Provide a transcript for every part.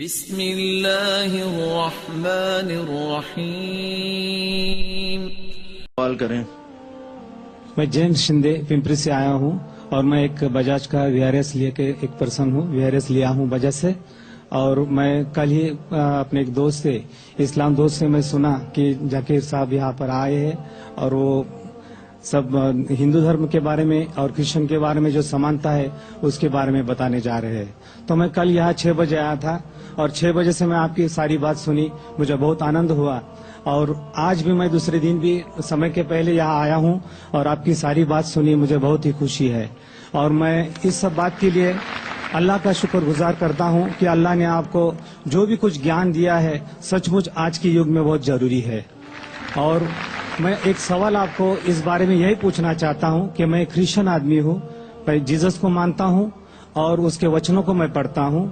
بسم اللہ الرحمن الرحیم. سوال کریں. میں جیمز شندے پمپری سے آیا ہوں اور میں ایک بجاج کا ویئرس لے کے ایک پرسن ہوں. ویئرس لیا ہوں بجاج سے، اور میں کل ہی اپنے ایک دوست سے، اسلام دوست سے میں سنا کہ ذکیر صاحب یہاں پر آئے ہیں اور وہ سب ہندو دھرم کے بارے میں اور کرسچن کے بارے میں جو سمانتا ہے اس کے بارے میں بتانے جا رہے ہیں. تو میں کل یہاں 6 بجے آیا تھا اور 6 بجے سے میں آپ کی ساری بات سنی، مجھے بہت آنند ہوا. اور آج بھی میں دوسرے دن بھی سمے کے پہلے یہاں آیا ہوں اور آپ کی ساری بات سنی، مجھے بہت ہی خوشی ہے. اور میں اس سب بات کے لیے اللہ کا شکر گزار کرتا ہوں کہ اللہ نے آپ کو جو بھی کچھ گیان دیا ہے سچ مچ آج کے یگ میں بہت ضروری ہے. اور میں ایک سوال آپ کو اس بارے میں یہی پوچھنا چاہتا ہوں کہ میں کرسچن آدمی ہوں، میں جیزس کو مانتا ہوں اور اس کے وچنوں کو میں پڑھتا ہوں.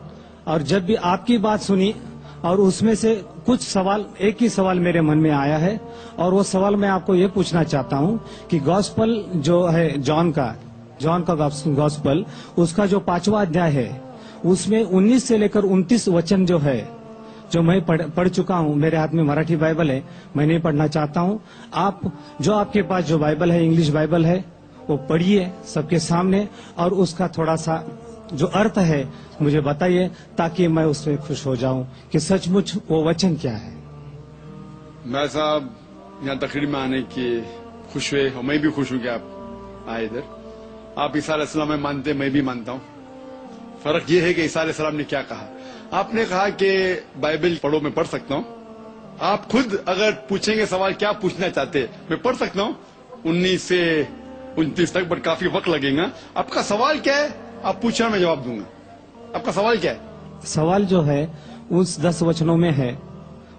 اور جب بھی آپ کی بات سنی اور اس میں سے کچھ سوال، ایک ہی سوال میرے من میں آیا ہے، اور وہ سوال میں آپ کو یہ پوچھنا چاہتا ہوں کہ گاسپل جو ہے جان کا گاسپل، اس کا جو 5واں ادھیائے ہے اس میں 19 سے لے کر 29 وچن جو ہے جو میں پڑھ چکا ہوں. میرے ہاتھ میں مراٹھی بائبل ہے، میں نہیں پڑھنا چاہتا ہوں. آپ کے پاس جو بائبل ہے، انگلش بائبل ہے، وہ پڑھیے سب کے سامنے اور اس کا تھوڑا سا جو ارتھ ہے مجھے بتائیے تاکہ میں اس میں خوش ہو جاؤں کہ سچ مچ وہ وچن کیا ہے. میں صاحب یہاں تقریر میں آنے کی خوش ہوئے اور میں بھی خوش ہوں کہ آپ آئے ادھر. آپ عیسیٰ علیہ السلام میں مانتے، میں بھی مانتا ہوں. فرق یہ ہے کہ عیسیٰ علیہ السلام نے کیا کہا. آپ نے کہا کہ بائبل پڑھو، میں پڑھ سکتا ہوں. آپ خود اگر پوچھیں گے سوال کیا پوچھنا چاہتے میں پڑھ سکتا ہوں 19 سے 29 تک، بٹ کافی وقت لگے گا. آپ کا سوال کیا ہے آپ پوچھنا، میں جواب دوں گا. آپ کا سوال کیا ہے؟ سوال جو ہے اس 10 وچنوں میں ہے،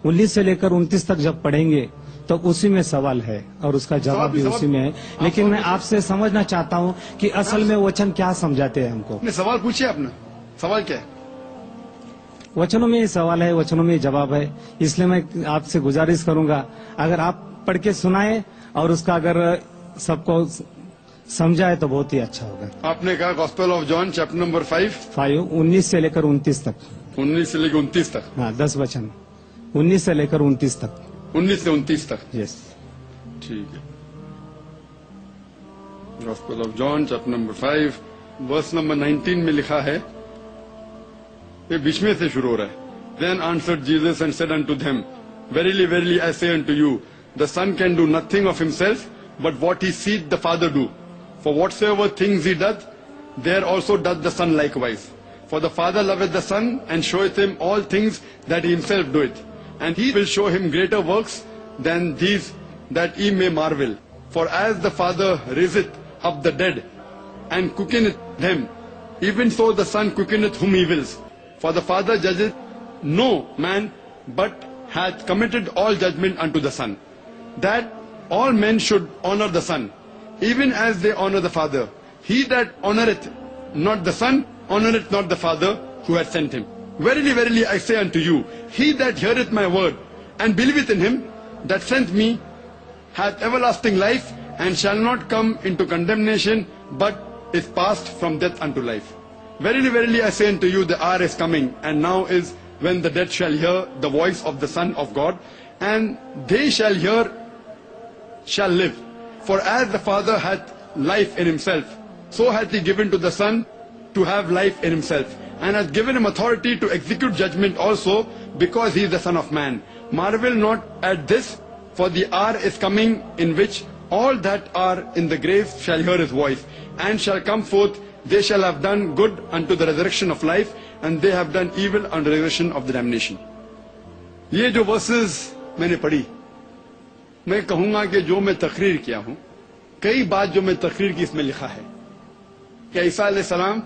19 سے لے کر 29 تک جب پڑھیں گے تو اسی میں سوال ہے اور اس کا جواب بھی اسی میں ہے. لیکن میں آپ سے سمجھنا چاہتا ہوں کہ اصل میں وچن کیا سمجھاتے ہیں ہم کو. سوال پوچھیے اپنا، سوال کیا ہے؟ وچنوں میں یہ سوال ہے، وچنوں میں یہ جواب ہے. اس لیے میں آپ سے گزارش کروں گا اگر آپ پڑھ کے سنائیں اور اس کا اگر سب کو سمجھائے تو بہت ہی اچھا ہوگا. آپ نے کہا gospel of John chapter number 5 19 سے لے کر 29 تک. 19 سے لے کر 29 تک. ہاں 10 وچن 19 سے لے کر 29 تک. 19 سے 29 تک. یس ٹھیک ہے. Gospel of John chapter number 5 verse number 19 میں لکھا ہے، یہ بیچ میں سے شروع ہو رہا ہے. Then answered Jesus and said unto them, Verily, verily, I say unto you, the Son can do nothing of himself, but what he seeth the Father do. For whatsoever things he doth, there also doth the Son likewise. For the Father loveth the Son, and showeth him all things that he himself doeth. And he will show him greater works than these, that ye may marvel. For as the Father raiseth up the dead, and quickeneth them, even so the Son quickeneth whom he wills. For the Father judgeth no man, but hath committed all judgment unto the Son, that all men should honor the Son, even as they honor the Father. He that honoreth not the Son, honoreth not the Father who hath sent him. Verily, verily, I say unto you, he that heareth my word, and believeth in him that sent me, hath everlasting life, and shall not come into condemnation, but is passed from death unto life. Verily, verily, I say unto you, the hour is coming, and now is, when the dead shall hear the voice of the Son of God, and they shall live. For as the Father hath life in himself, so hath he given to the Son to have life in himself, and hath given him authority to execute judgment also, because he is the Son of Man. Marvel not at this, for the hour is coming in which all that are in the graves shall hear his voice, and shall come forth. They shall have done good unto the resurrection of life, and they have done evil unto the resurrection of the damnation. یہ جو versus میں نے پڑھی، میں کہوں گا کہ جو میں تقریر کیا ہوں، کئی بات جو میں تقریر کی اس میں لکھا ہے کہ عیسیٰ علیہ السلام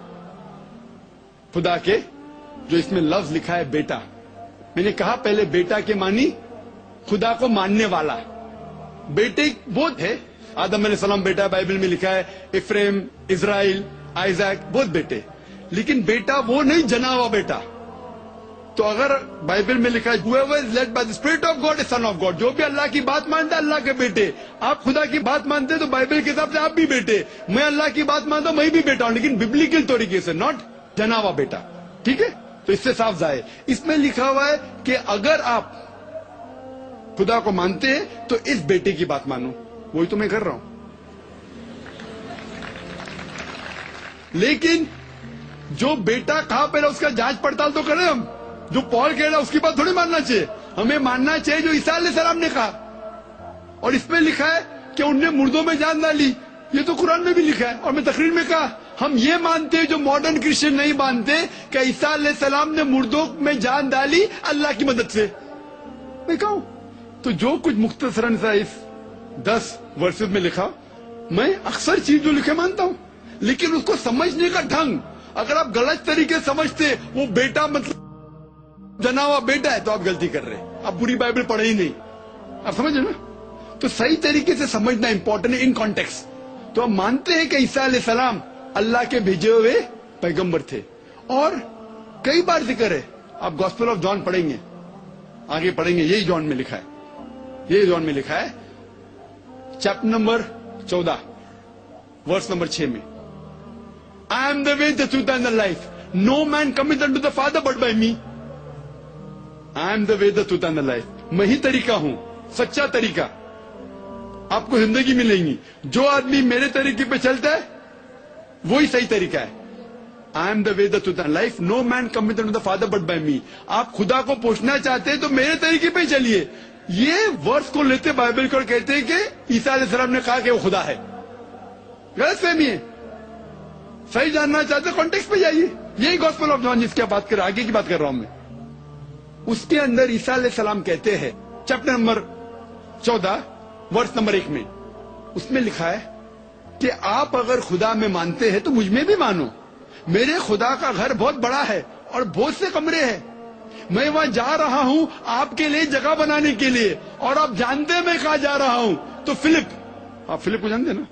خدا کے، جو اس میں لفظ لکھا ہے بیٹا، میں نے کہا پہلے بیٹا کے معنی خدا کو ماننے والا. بیٹے بہت ہے، آدم علیہ السلام بیٹا بائبل میں لکھا ہے، افریم، اسرائیل، آئزیک، بہت بیٹے. لیکن بیٹا وہ نہیں جنا ہوا بیٹا. تو اگر بائبل میں لکھا ہے whoever is led by the spirit of God is son of God، جو بھی اللہ کی بات مانتا ہے اللہ کے بیٹے. آپ خدا کی بات مانتے تو بائبل کے حساب سے آپ بھی بیٹے. میں اللہ کی بات مانتا ہوں، میں بھی بیٹا ہوں، لیکن ببلیکل طریقے سے، ناٹ جنا ہوا بیٹا. ٹھیک ہے. تو اس سے صاف ظاہر اس میں لکھا ہوا ہے کہ اگر آپ خدا کو مانتے ہیں تو اس بیٹے کی بات مانو. وہی تو میں کر رہا ہوں. لیکن جو بیٹا کہا پہلے اس کا جانچ پڑتال تو کریں ہم. جو پال کہہ رہا اس کی بات تھوڑی ماننا چاہیے. ہمیں ماننا چاہیے جو عیسیٰ علیہ السلام نے کہا. اور اس میں لکھا ہے کہ ان نے مردوں میں جان ڈالی. یہ تو قرآن میں بھی لکھا ہے. اور میں تقریر میں کہا ہم یہ مانتے ہیں جو ماڈرن کرسچن نہیں مانتے کہ عیسیٰ علیہ السلام نے مردوں میں جان ڈالی اللہ کی مدد سے. میں کہوں تو جو کچھ مختصراً سا اس 10 ورسز میں لکھا میں اکثر چیز جو لکھے مانتا ہوں. لیکن اس کو سمجھنے کا ڈھنگ اگر آپ غلط طریقے سمجھتے وہ بیٹا مطلب جنا ہوا بیٹا ہے تو آپ غلطی کر رہے. آپ پوری بائبل پڑھے ہی نہیں. آپ سمجھے نا. تو صحیح طریقے سے سمجھنا امپورٹنٹ ہے ان کانٹیکسٹ. تو ہم مانتے ہیں کہ عیسیٰ علیہ السلام اللہ کے بھیجے ہوئے پیغمبر تھے. اور کئی بار ذکر ہے. آپ گاسپل آف جان پڑھیں گے آگے پڑھیں گے. یہی جان میں لکھا ہے. یہی جان میں لکھا ہے چیپٹر نمبر 14 ورس نمبر 6 میں I am the way, the truth and the life. No man cometh unto the Father but by me. I am the way, the truth and the life. میں ہی طریقہ ہوں, سچا طریقہ. آپ کو زندگی ملیں گی. جو آدمی میرے طریقے پہ چلتا ہے وہی صحیح طریقہ ہے. I am the way, the truth and life. No man cometh unto the Father but by me. آپ خدا کو پوچھنا چاہتے ہیں تو میرے طریقے پہ چلیے. یہ ورس کو لیتے بائبل کو کہتے ہیں کہ عیسیٰ علیہ السلام نے کہا کہ وہ خدا ہے. غلط فہمی ہے. صحیح جاننا چاہتے کانٹیکسٹ پہ جائیے. یہی گاسپل آف جان جس کی بات کر رہا آگے کی بات کر رہا ہوں میں. اس کے اندر عیسیٰ علیہ السلام کہتے ہیں چیپٹر نمبر 14 ورس نمبر 1 میں اس میں لکھا ہے کہ آپ اگر خدا میں مانتے ہیں تو مجھ میں بھی مانو. میرے خدا کا گھر بہت بڑا ہے اور بہت سے کمرے ہیں. میں وہاں جا رہا ہوں آپ کے لیے جگہ بنانے کے لیے. اور آپ جانتے ہیں میں کہاں جا رہا ہوں. تو فلپ, آپ فلپ کو جانتے ہیں نا.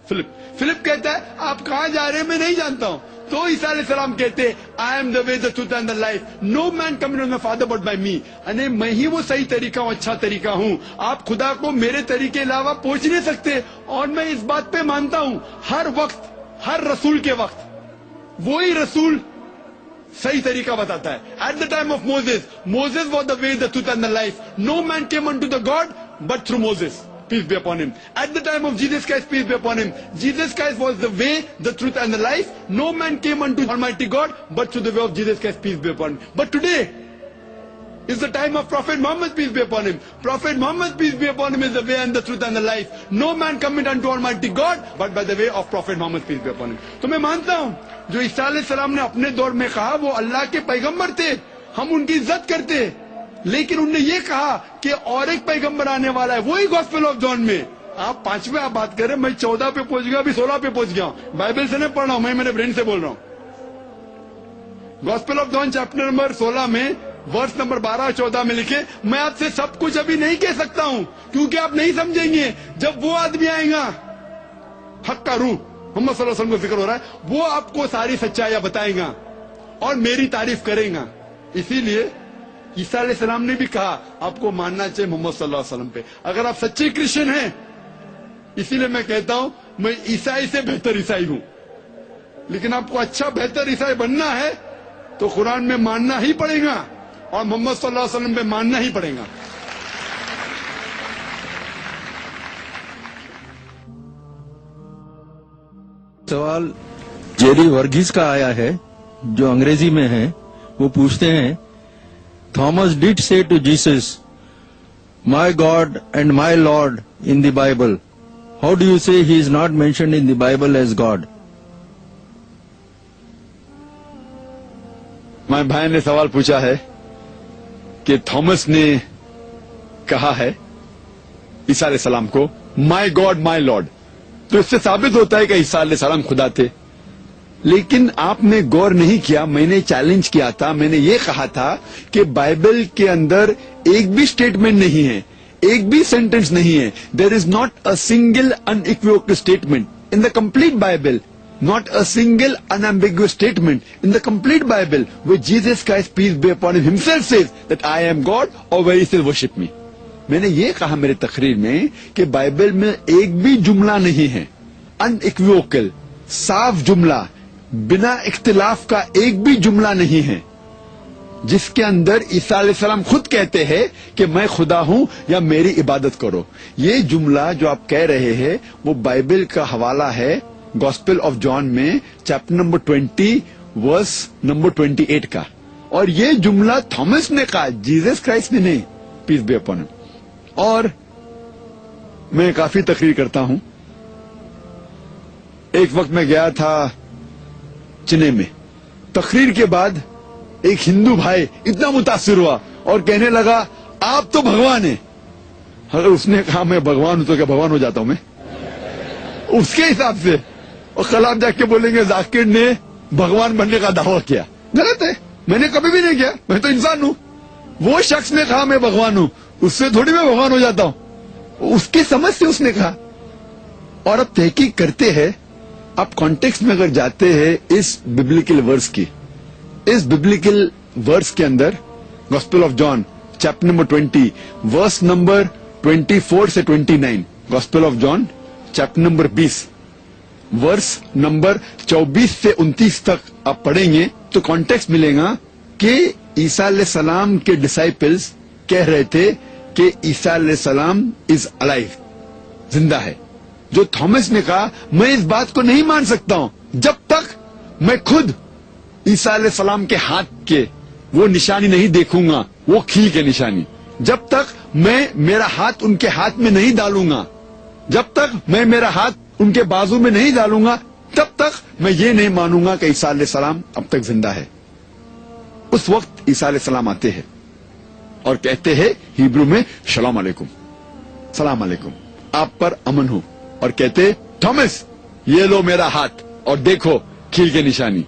فلپ کہتا ہے آپ کہاں جا رہے ہیں میں نہیں جانتا ہوں. تو عیسیٰ علیہ السلام کہتے ہیں I am the way, the truth and the life. No man cometh unto the Father but by me. یعنی میں ہی وہ صحیح طریقہ ہوں, اچھا طریقہ ہوں. آپ خدا کو میرے طریقے علاوہ پہنچ نہیں سکتے. اور میں اس بات پہ مانتا ہوں ہر وقت ہر رسول کے وقت وہی رسول صحیح طریقہ بتاتا ہے. At the time of Moses was the way, the truth and the life. No man came unto the God but through Moses. Peace be upon him. At the time of Jesus Christ, peace be upon him. Jesus Christ was the way, the truth and the life. No man came unto Almighty God but through the way of Jesus Christ, peace be upon him. But today is the time of Prophet Muhammad, peace be upon him. Prophet Muhammad, peace be upon him, is the way and the truth and the life. No man cometh unto Almighty God but by the way of Prophet Muhammad, peace be upon him. تو میں مانتا ہوں جو عیسیٰ علیہ السلام نے اپنے دور میں کہا وہ اللہ کے پیغمبر تھے. ہم ان کی عزت کرتے. لیکن انہوں نے یہ کہا کہ اور ایک پیغمبر آنے والا ہے. وہی گاسپل آف جان میں آپ 5ویں آپ بات کر رہے ہیں. میں 14 پہ پہنچ گیا, ابھی 16 پہ پہنچ گیا ہوں. بائبل سے نہیں پڑھ رہا ہوں میں, میرے برین سے بول رہا ہوں. Gospel of John chapter number 16 میں ورس نمبر 12 اور 14 میں لکھے میں آپ سے سب کچھ ابھی نہیں کہہ سکتا ہوں کیونکہ آپ نہیں سمجھیں گے. جب وہ آدمی آئے گا حق کا روح محمد صلی اللہ علیہ وسلم کو ذکر ہو رہا ہے, وہ آپ کو ساری سچائیاں بتائے گا اور میری تعریف کرے گا. اسی لیے عیسیٰ علیہ السلام نے بھی کہا آپ کو ماننا چاہیے محمد صلی اللہ علیہ وسلم پہ اگر آپ سچے کرسچن ہیں. اسی لیے میں کہتا ہوں میں عیسائی سے بہتر عیسائی ہوں. لیکن آپ کو اچھا بہتر عیسائی بننا ہے تو قرآن میں ماننا ہی پڑے گا اور محمد صلی اللہ علیہ وسلم پہ ماننا ہی پڑے گا. سوال جیری ورگیز کا آیا ہے جو انگریزی میں ہے. وہ پوچھتے ہیں Thomas did say to Jesus, my God and my Lord in the Bible. How do you say he is not mentioned in the Bible as God? ہمارے بھائی نے سوال پوچھا ہے کہ تھامس نے کہا ہے عیسیٰ علیہ السلام کو مائی گاڈ مائی لارڈ. تو اس سے ثابت ہوتا ہے کہ عیسیٰ علیہ السلام خدا تھے. لیکن آپ نے غور نہیں کیا. میں نے چیلنج کیا تھا, میں نے یہ کہا تھا کہ بائبل کے اندر ایک بھی اسٹیٹمنٹ نہیں ہے, ایک بھی سینٹینس نہیں ہے. There is not a single unequivocal statement in the complete Bible. Not a single unambiguous statement in the complete Bible where Jesus Christ, peace be upon him, himself says that I am God or where he says worship me. میں نے یہ کہا میرے تقریر میں کہ Bible میں ایک بھی جملہ نہیں ہے unequivocal, صاف جملہ, بنا اختلاف کا ایک بھی جملہ نہیں ہے جس کے اندر عیسیٰ علیہ السلام خود کہتے ہیں کہ میں خدا ہوں یا میری عبادت کرو. یہ جملہ جو آپ کہہ رہے ہیں وہ بائبل کا حوالہ ہے گاسپل آف جان میں چیپٹر نمبر 20 ورس نمبر 28 کا. اور یہ جملہ تھامس نے کہا, جیزس کرائسٹ نے نہیں, پیس بی اپون ہم. اور میں کافی تقریر کرتا ہوں. ایک وقت میں گیا تھا چنئی میں, تقریر کے بعد ایک ہندو بھائی اتنا متاثر ہوا اور کہنے لگا آپ تو بھگوان ہیں. اگر اس نے کہا میں بھگوان ہوں تو کیا بھگوان ہو جاتا ہوں میں اس کے حساب سے؟ اور کل آپ جا کے بولیں گے ذاکر نے بھگوان بننے کا دعویٰ کیا. غلط ہے, میں نے کبھی بھی نہیں کیا, میں تو انسان ہوں. وہ شخص نے کہا میں بھگوان ہوں, اس سے تھوڑی میں بھگوان ہو جاتا ہوں, اس کی سمجھ سے اس نے کہا. اور اب تحقیق کرتے ہیں, اب کانٹیکسٹ میں اگر جاتے ہیں اس ببلیکل ورس کی, اس ببلیکل ورس کے اندر gospel of John chapter number 20 verse number 24 سے 29, gospel of John chapter number 20 verse number 24 سے 29 تک آپ پڑھیں گے تو کانٹیکسٹ ملے گا کہ عیسیٰ علیہ السلام کے ڈسائپلز کہہ رہے تھے کہ عیسیٰ علیہ السلام از الائیو, زندہ ہے. جو تھامس نے کہا میں اس بات کو نہیں مان سکتا ہوں جب تک میں خود عیسیٰ علیہ السلام کے ہاتھ کے وہ نشانی نہیں دیکھوں گا, وہ کھیل کے نشانی. جب تک میں میرا ہاتھ ان کے ہاتھ میں نہیں ڈالوں گا, جب تک میں میرا ہاتھ ان کے بازو میں نہیں ڈالوں گا, تب تک میں یہ نہیں مانوں گا کہ عیسیٰ علیہ السلام اب تک زندہ ہے. اس وقت عیسیٰ علیہ السلام آتے ہیں اور کہتے ہیں ہیبرو میں سلام علیکم, سلام علیکم, آپ پر امن ہو. اور کہتے تھامس یہ لو میرا ہاتھ اور دیکھو کھیل کے نشانی,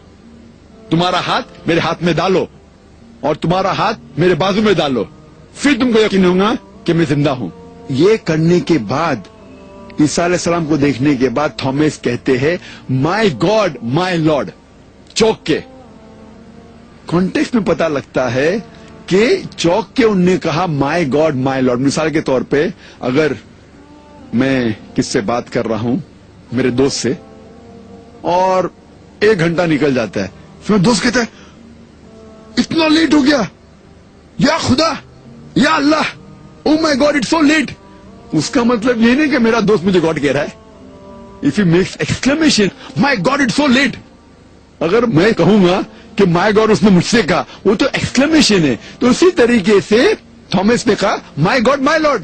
تمہارا ہاتھ میرے ہاتھ میں ڈالو اور تمہارا ہاتھ میرے بازو میں ڈالو, پھر تم کو یقین ہوگا کہ میں زندہ ہوں. یہ کرنے کے بعد عیسیٰ علیہ السلام کو دیکھنے کے بعد تھامس کہتے ہیں مائی گاڈ مائی لارڈ. چوک کے کانٹیکسٹ میں پتا لگتا ہے کہ چوک کے انہوں نے کہا مائی گاڈ مائی لارڈ. مثال کے طور پہ اگر میں کس سے بات کر رہا ہوں, میرے دوست سے, اور 1 گھنٹہ نکل جاتا ہے, پھر دوست کہتا ہے اتنا لیٹ ہو گیا, یا خدا یا اللہ, او مائی گاڈ اٹس سو لیٹ. اس کا مطلب یہ نہیں کہ میرا دوست مجھے گاڈ کہہ رہا ہے. If he makes exclamation my God it's so late, اگر میں کہوں گا کہ مائی گاڈ اس نے مجھ سے کہا, وہ تو ایکسکلیمیشن ہے. تو اسی طریقے سے تھامس نے کہا مائی گاڈ مائی لارڈ.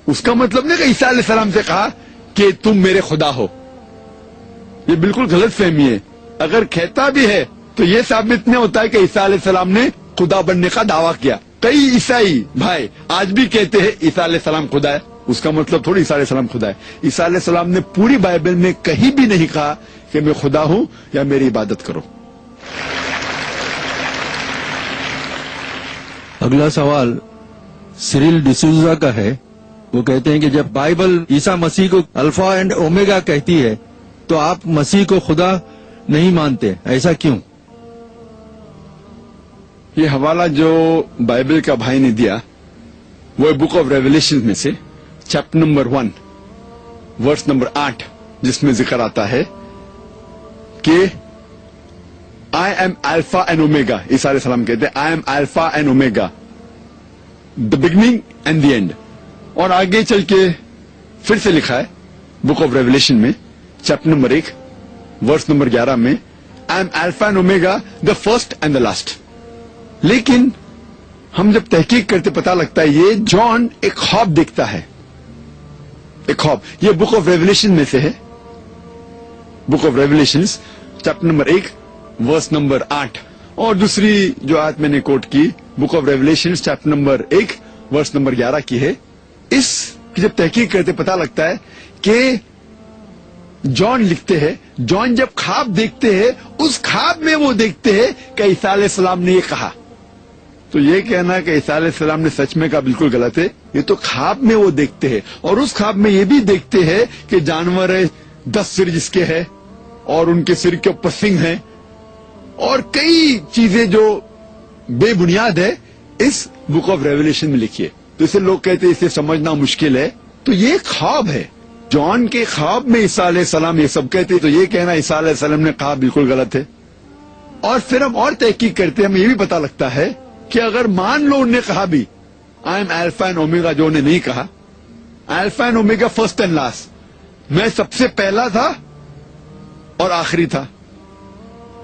اس کا مطلب نہیں کہ عیسیٰ علیہ السلام سے کہا کہ تم میرے خدا ہو. یہ بالکل غلط فہمی ہے. اگر کہتا بھی ہے تو یہ ثابت نہیں ہوتا ہے کہ عیسیٰ علیہ السلام نے خدا بننے کا دعویٰ کیا. کئی عیسائی بھائی آج بھی کہتے ہیں عیسیٰ علیہ السلام خدا ہے. اس کا مطلب تھوڑی عیسیٰ علیہ السلام خدا ہے. عیسیٰ علیہ السلام نے پوری بائبل میں کہیں بھی نہیں کہا کہ میں خدا ہوں یا میری عبادت کرو. اگلا سوال سیریل ڈسوزا کا ہے. وہ کہتے ہیں کہ جب بائبل عیسیٰ مسیح کو الفا اینڈ اومیگا کہتی ہے تو آپ مسیح کو خدا نہیں مانتے, ایسا کیوں؟ یہ حوالہ جو بائبل کا بھائی نے دیا وہ بک آف ریولیشن میں سے چیپٹر نمبر 1 ورس نمبر 8, جس میں ذکر آتا ہے کہ I am alpha and omega. عیسیٰ علیہ السلام کہتے ہیں I am alpha and omega, the beginning and the end. اور آگے چل کے پھر سے لکھا ہے بک آف ریولیشن میں چیپٹر نمبر 1 ورس نمبر 11 میں I am alpha and omega the first and the last. لیکن ہم جب تحقیق کرتے پتا لگتا ہے یہ جان ایک خواب دیکھتا ہے, ایک خواب. یہ بک آف ریولیشن میں سے ہے, book of Revelation chapter number 1 verse number 8. اور دوسری جو آیت میں نے کوٹ کی book of Revelation chapter number 1 verse number 11 کی ہے. اس کی جب تحقیق کرتے پتا لگتا ہے کہ جان لکھتے ہیں, جان جب خواب دیکھتے ہیں اس خواب میں وہ دیکھتے ہیں کہ عیسیٰ علیہ السلام نے یہ کہا. تو یہ کہنا کہ عیسیٰ علیہ السلام نے سچ میں کہا بالکل غلط ہے. یہ تو خواب میں وہ دیکھتے ہیں, اور اس خواب میں یہ بھی دیکھتے ہیں کہ جانور ہے 10 سر جس کے ہے اور ان کے سر کے اوپر سنگ ہیں اور کئی چیزیں جو بے بنیاد ہے اس بک آف ریولیشن میں لکھی ہے. تو اسے لوگ کہتے ہیں اسے سمجھنا مشکل ہے. تو یہ خواب ہے, جان کے خواب میں عیسیٰ علیہ السلام یہ سب کہتے. تو یہ کہنا عیسیٰ علیہ السلام نے کہا بالکل غلط ہے. اور پھر ہم اور تحقیق کرتے ہیں, ہمیں یہ بھی پتا لگتا ہے کہ اگر مان لو انہوں نے کہا بھی آئی ایم الفا اینڈ اومیگا، جو انہوں نے نہیں کہا، alpha and omega first and last, میں سب سے پہلا تھا اور آخری تھا.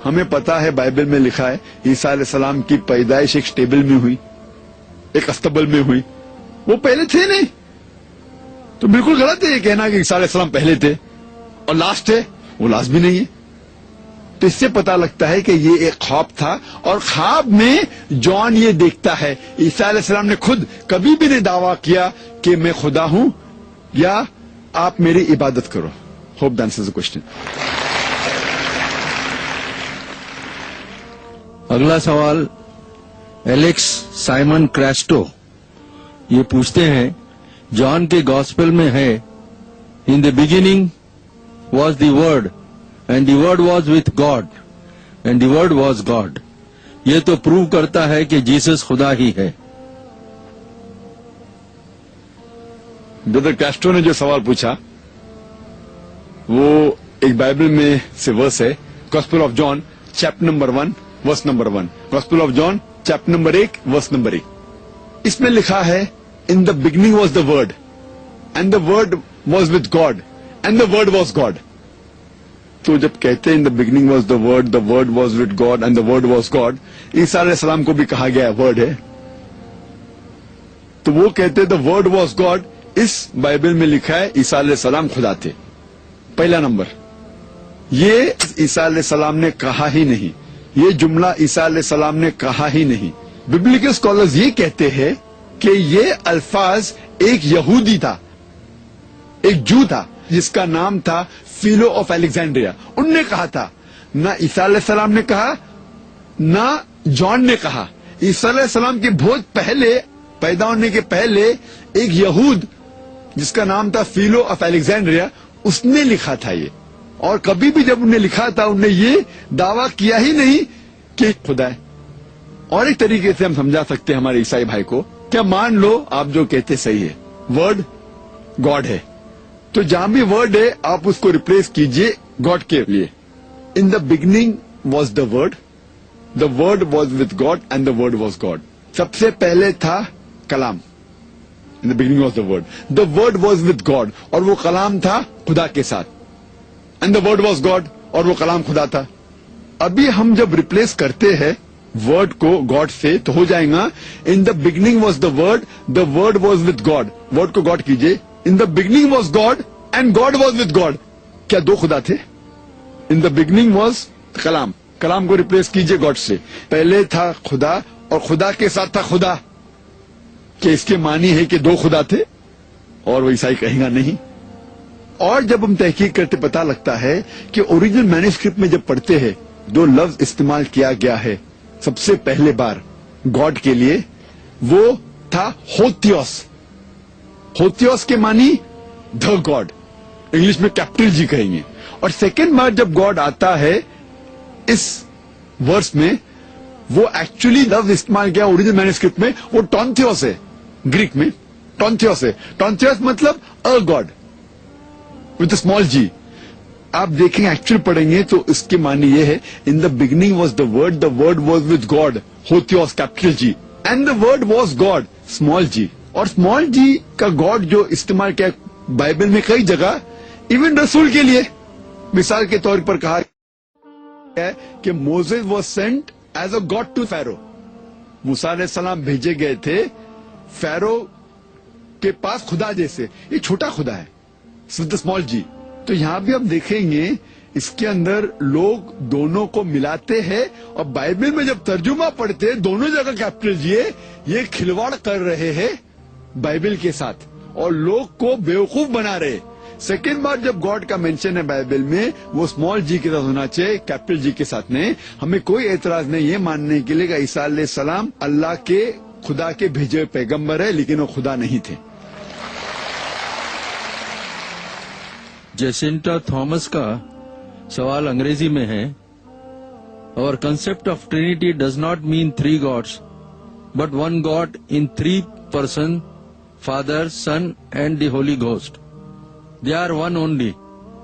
ہمیں پتا ہے بائبل میں لکھا ہے عیسیٰ علیہ السلام کی پیدائش ایک اسٹیبل میں ہوئی، ایک استبل میں ہوئی، وہ پہلے تھے نہیں. تو بالکل غلط ہے یہ کہنا کہ عیسیٰ علیہ السلام پہلے تھے اور لاسٹ ہے، وہ لاسٹ بھی نہیں ہے. تو اس سے پتا لگتا ہے کہ یہ ایک خواب تھا، اور خواب میں جان یہ دیکھتا ہے عیسیٰ علیہ السلام نے خود کبھی بھی نہیں دعویٰ کیا کہ میں خدا ہوں یا آپ میری عبادت کرو. Hope that answers the question. اگلا سوال ایلیکس سائمن کریسٹو یہ پوچھتے ہیں، جان کے گاسپل میں ہے in the beginning was the word and the word was with God and the word was God. یہ تو پروو کرتا ہے کہ جیسس خدا ہی ہے. بردر کیسٹرو نے جو سوال پوچھا وہ ایک بائبل میں سے ورس ہے، gospel of John chapter number 1 verse number 1. Gospel of John chapter number 1 verse number 1. اس میں لکھا ہے in the beginning was the word and the word was with God and the word was God. تو جب کہتے ہیں in the beginning was the word was with God and the word was God, عیسیٰ علیہ السلام کو بھی کہا گیا ورڈ ہے. تو وہ کہتے دا ورڈ واز گاڈ، اس بائبل میں لکھا ہے عیسیٰ علیہ السلام خدا تھے. پہلا نمبر، یہ عیسیٰ علیہ السلام نے کہا ہی نہیں، یہ جملہ عیسیٰ علیہ السلام نے کہا ہی نہیں. ببلیکل اسکالرز یہ کہتے ہیں کہ یہ الفاظ ایک یہودی تھا، ایک جو تھا جس کا نام تھا فیلو آف الیگزینڈریا. ان نے کہا تھا، نہ عیسیٰ علیہ السلام نے کہا نہ جان نے کہا. عیسیٰ علیہ السلام کے بہت پہلے، پیدا ہونے کے پہلے، ایک یہود جس کا نام تھا فیلو آف الیگزینڈریا، اس نے لکھا تھا یہ. اور کبھی بھی جب انہوں نے لکھا تھا انہوں نے یہ دعویٰ کیا ہی نہیں کہ خدا ہے. اور ایک طریقے سے ہم سمجھا سکتے ہیں ہمارے عیسائی بھائی کو، کیا مان لو آپ جو کہتے صحیح ہے، ورڈ گاڈ ہے، تو جہاں بھی ورڈ ہے آپ اس کو ریپلیس کیجئے گاڈ کے لیے. In the beginning was the word was with God and the word was God. سب سے پہلے تھا کلام. In the beginning was the word was with God, اور وہ کلام تھا خدا کے ساتھ. And the word was God, اور وہ کلام خدا تھا. ابھی ہم جب ریپلیس کرتے ہیں ورڈ کو گاڈ سے تو ہو جائے گا in the beginning was the word was with God. Word کو گاڈ کیجئے، in the beginning was God and God was with God. کیا دو خدا تھے؟ ان دا بگننگ واز کلام کو ریپلیس کیجئے گاڈ سے. پہلے تھا خدا اور خدا کے ساتھ تھا خدا. کہ اس کے معنی ہے کہ دو خدا تھے؟ اور وہ عیسائی کہے گا نہیں. اور جب ہم تحقیق کرتے پتا لگتا ہے کہ اوریجنل مینوسکرپٹ میں جب پڑھتے ہیں دو لفظ استعمال کیا گیا ہے سب سے پہلے بار گاڈ کے لیے، وہ تھا ہوتیوس. ہوتیوس کے معنی دا گاڈ، انگلش میں کیپٹل جی کہیں گے. اور سیکنڈ بار جب گاڈ آتا ہے اس ورس میں، وہ ایکچولی لفظ استعمال کیا اوریجنل مینوسکرپٹ میں، وہ ٹونتھیوس ہے. گریک میں ٹونتھیوس ہے. ٹونتھیوس مطلب ا گاڈ وتھ اسمال جی. آپ دیکھیں ایکچوئل پڑھیں گے تو اس کے معنی یہ ہے in the beginning was the word was with God, ہوتیوس capital G, and the word was God small G. اور اسمال جی کا گاڈ جو استعمال کیا بائبل میں کئی جگہ، ایون رسول کے لیے. مثال کے طور پر کہا ہے کہ Moses was sent as a God to Pharaoh. موسیٰ علیہ السلام بھیجے گئے تھے فیرو کے پاس خدا جیسے. یہ چھوٹا خدا ہے اسمال جی. تو یہاں بھی ہم دیکھیں گے اس کے اندر لوگ دونوں کو ملاتے ہیں، اور بائبل میں جب ترجمہ پڑھتے دونوں جگہ کیپٹل جی ہے. یہ کھلواڑ کر رہے ہیں بائبل کے ساتھ اور لوگ کو بیوقوف بنا رہے. سیکنڈ بار جب گاڈ کا مینشن ہے بائبل میں وہ اسمال جی کے ساتھ ہونا چاہیے، کیپٹل جی کے ساتھ نہیں. ہمیں کوئی اعتراض نہیں ہے ماننے کے لیے کہ عیسیٰ علیہ السلام اللہ کے خدا کے بھیجے پیغمبر ہے، لیکن وہ خدا نہیں تھے. جیسنٹا تھامس کا سوال انگریزی میں ہے، اور concept of trinity does not mean 3 gods but 1 God in 3 person, father, son and the holy ghost. They are one only.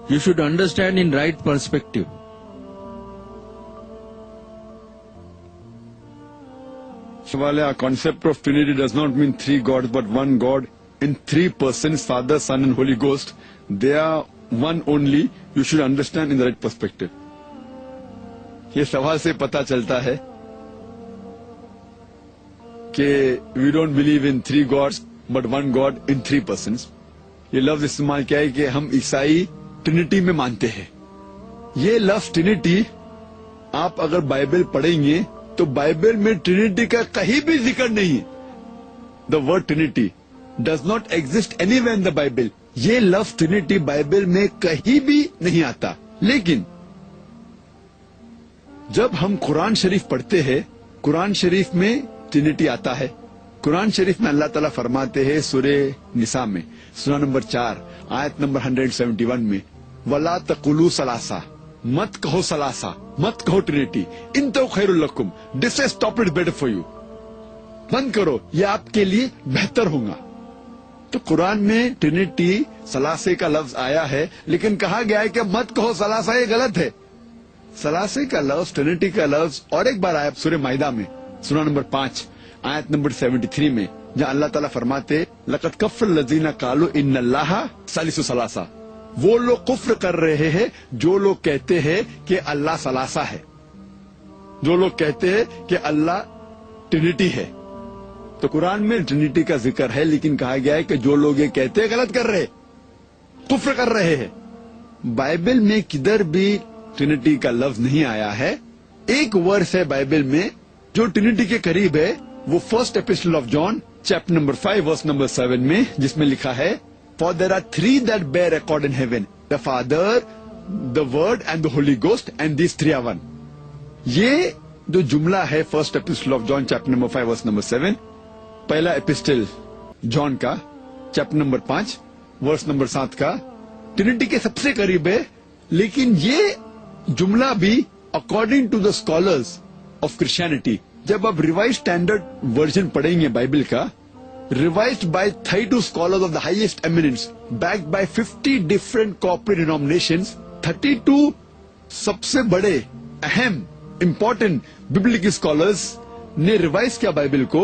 You should understand in right perspective. Our concept of Trinity does not mean three gods, but one God in three persons, Father, Son and Holy Ghost. They are one only. You should understand in the right perspective. یہ سوال سے پتا چلتا ہے کہ we don't believe in three gods but one God in three persons. یہ لفظ استعمال کیا ہے کہ ہم عیسائی ٹرینٹی میں مانتے ہیں. یہ لفظ ٹرینٹی آپ اگر بائبل پڑھیں گے تو بائبل میں ٹرینٹی کا کہیں بھی ذکر نہیں. The word Trinity does not exist any where in the Bible. یہ لفظ ٹرینٹی بائبل میں کہیں بھی نہیں آتا. لیکن جب ہم قرآن شریف پڑھتے ہیں قرآن شریف میں ٹرینٹی آتا ہے. قرآن شریف میں اللہ تعالیٰ فرماتے ہیں سورہ نساء میں سورہ نمبر 4 آیت نمبر 171 میں وَلَا تَقُولُوا ثَلَاثَةً, مت کہو ثلاثہ, مت کہو ٹرینٹی. انتو خیر لکم, this is stop it better for you. بند کرو, یہ آپ کے لیے بہتر ہوگا. تو قرآن میں ٹرینٹی ثلاثے کا لفظ آیا ہے لیکن کہا گیا ہے کہ مت کہو ثلاثہ, یہ غلط ہے. ثلاثے کا لفظ ٹرینٹی کا لفظ اور ایک بار آیا سورہ مائدہ میں سورہ نمبر 5 آیت نمبر 73 میں جہاں اللہ تعالیٰ فرماتے لقد کفر الذین قالوا ان اللہ ثالث ثلاثہ. وہ لوگ کفر کر رہے ہیں جو لوگ کہتے ہیں کہ اللہ ثلاثہ ہے, جو لوگ کہتے ہیں کہ اللہ ٹرینٹی ہے. تو قرآن میں ٹرینٹی کا ذکر ہے لیکن کہا گیا ہے کہ جو لوگ یہ کہتے ہیں غلط کر رہے, کفر کر رہے ہیں. بائبل میں کدھر بھی ٹرینٹی کا لفظ نہیں آیا ہے. ایک ورس ہے بائبل میں جو ٹرینٹی کے قریب ہے, وہ first epistle of John chapter number 5 verse number 7 میں جس میں لکھا ہے For there are three that bear record in heaven, the Father, the Word and the Holy Ghost, and these three are one. یہ جو جملہ ہے first epistle of John chapter number 5 verse number 7, پہلا ایپسٹل جان کا چیپٹر نمبر 5 ورس نمبر 7 کا Trinity کے سب سے قریب ہے. لیکن یہ جملہ بھی according to the scholars of Christianity, جب آپ ریوائز اسٹینڈرڈ ورژن پڑھیں گے بائبل کا, revised by 32 scholars of the highest eminence, backed by 50 different corporate denominations, 32 سب سے بڑے اہم important biblical scholars نے ریوائز کیا بائبل کو,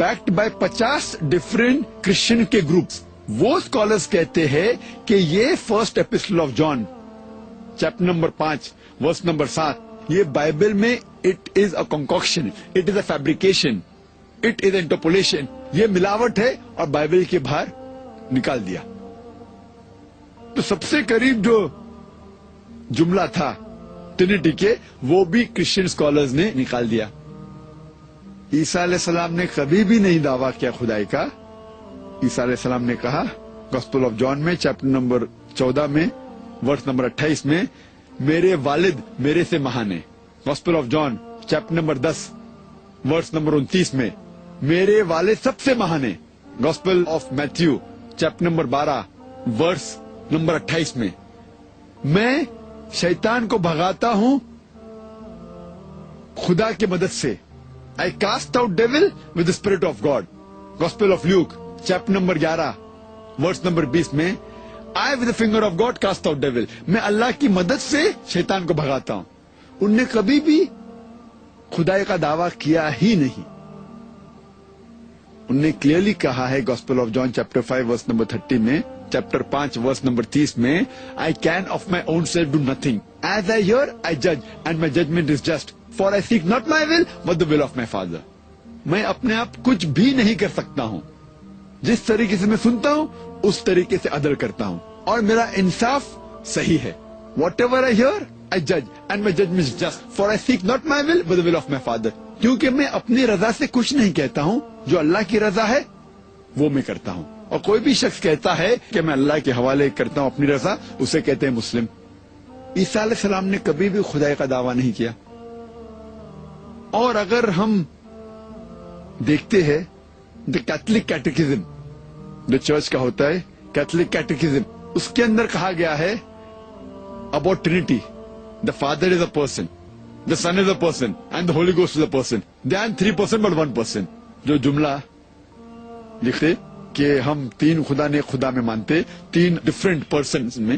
backed by 50 different Christian کے groups. وہ scholars کہتے ہیں کہ یہ first epistle of John chapter number 5 verse number 7 یہ بائبل میں it is a concoction, it is a fabrication, it is interpolation, یہ ملاوٹ ہے اور بائبل کے باہر نکال دیا. تو سب سے قریب جو جملہ تھا ٹرینٹی کے وہ بھی کرسچین اسکالرز نے نکال دیا. عیسیٰ علیہ السلام نے کبھی بھی نہیں دعویٰ کیا خدائی کا. عیسیٰ علیہ السلام نے کہا گاسپل آف جان میں چیپٹر نمبر 14 میں ورس نمبر 28 میں میرے والد میرے سے مہان ہیں. Gospel of John chapter number 10 verse number 29 میں میرے والد سب سے مہان ہیں. Gospel of Matthew chapter number 12 verse number 28 میں میں شیطان کو بھگاتا ہوں خدا کی مدد سے. I cast out devil with the spirit of God. Gospel of Luke chapter number 11 verse number 20 میں I with the finger of God cast out devil. میں اللہ کی مدد سے شیطان کو بھگاتا ہوں. ان نے کبھی بھی خدائی کا دعویٰ کیا ہی نہیں. انہوں نے کلیئرلی کہا ہے gospel of John chapter 5 verse number 30 میں, چیپٹر 5 ورس نمبر 30 میں I can of my own self do nothing. As I hear, I judge, and my judgment is just. For I seek not my will, but the will of my Father. میں اپنے آپ کچھ بھی نہیں کر سکتا ہوں. جس طریقے سے میں سنتا ہوں اس طریقے سے عدل کرتا ہوں اور میرا انصاف صحیح ہے. Whatever I hear, I judge, and my judgment is just. For I seek not my will, but the will of my Father. کیونکہ میں اپنی رضا سے کچھ نہیں کہتا ہوں, جو اللہ کی رضا ہے وہ میں کرتا ہوں. اور کوئی بھی شخص کہتا ہے کہ میں اللہ کے حوالے کرتا ہوں اپنی رضا, اسے کہتے ہیں مسلم. عیسیٰ علیہ السلام نے کبھی بھی خدائی کا دعویٰ نہیں کیا. اور اگر ہم دیکھتے ہیں دا کیتھولک کیٹیکزم جو چرچ کا ہوتا ہے, کیتھولک کیٹیکزم, اس کے اندر کہا گیا ہے about Trinity, the father is a person, the Son is a person, and the Holy Ghost is a person. They are 3 person but 1 person. جو جملہ لکھتے کہ ہم 3 خدا نے خدا میں مانتے, 3 ڈفرینٹ پرسنز میں,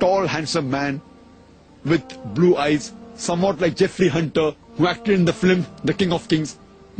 tall handsome man with blue eyes, somewhat like Jeffrey Hunter who acted in the film The King of Kings.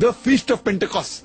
the feast of Pentecost,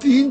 3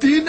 3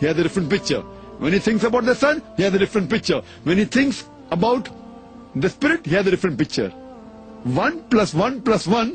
he has a different picture. When he thinks about the son, he has a different picture. When he thinks about the spirit, he has a different picture. 1 + 1 + 1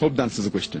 Hope that answers the question.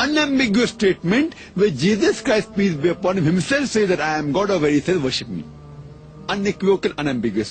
unambiguous statement where Jesus Christ, peace be upon him, himself says that I am God, or where he says worship me. Unequivocal, unambiguous.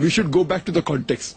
we should go back to the context.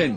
10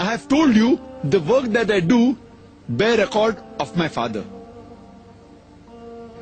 I have told you the work that I do bear record of my father.